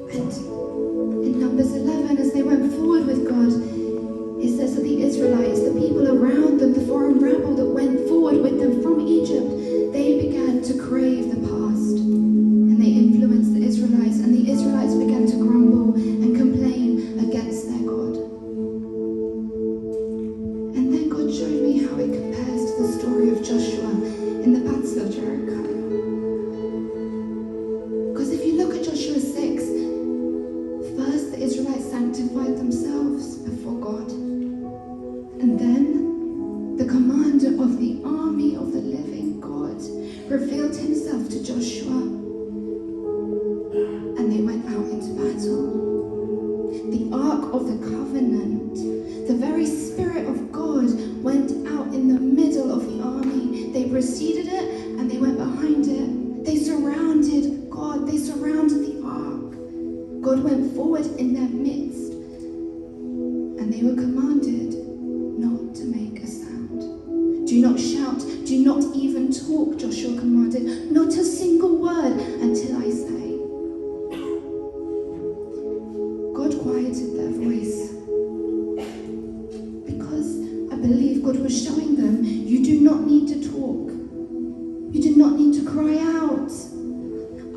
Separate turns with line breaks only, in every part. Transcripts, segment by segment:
And in Numbers 11, as they went forward with God, it says that the Israelites, the people around them, the foreign rabble that went forward with them from Egypt, they began to crave the past. And they influenced the Israelites, and the Israelites began to grumble and complain against their God. And then God showed me how it compares to the story of Joshua in the Battle of Jericho. Because if you look at Joshua 6, first the Israelites sanctified themselves before God. And then the commander of the army of the living God revealed himself to Joshua, and they went out into battle. The Ark of the Covenant, the very Spirit of God, went out in the middle of the army. They preceded it and they went behind it. They surrounded God, they surrounded the Ark. God went forward in their midst, and they were commanded not to make a sound. Do not shout, do not even talk, Joshua commanded, not a single word until I say. God quieted their voice because I believe God was showing them, you do not need to talk. You do not need to cry out.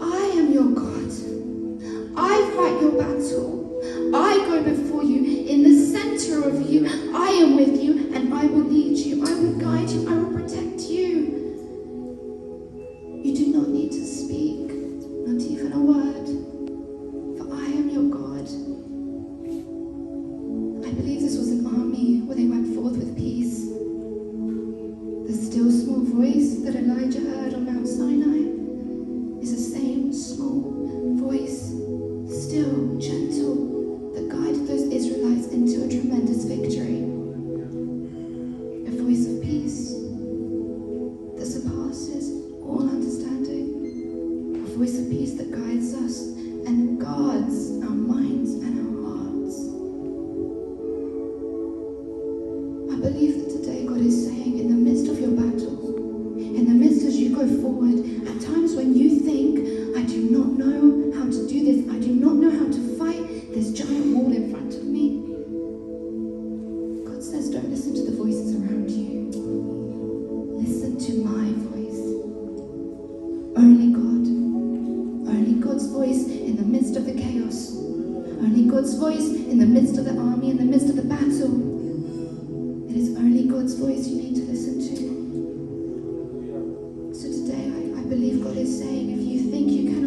I am your God. I fight your battle. I go before you. In the center of you, I am with you, and I will lead you. I will guide you. I will protect you. You do not need to speak, not even a word, for I am your God. I believe this was an army where they went forth with peace. The still small voice that Elijah heard on Mount Sinai is the same small voice, still gentle, that guided those Israelites into a tremendous victory. A voice of peace that surpasses all understanding. A voice of peace that guides us and guards our minds and our hearts. I believe that today God is saying, in the midst of your battle, in the midst as you go forward, at times when you think, I do not know how to do this, I do not know how to fight this giant wall in front of me. God says, don't listen to the voices around you. Listen to my voice. Only God. Only God's voice in the midst of the chaos. Only God's voice in the midst of the army, in the midst of the battle. It is only God's voice you need to listen to. So today, I believe God is saying, if you think you can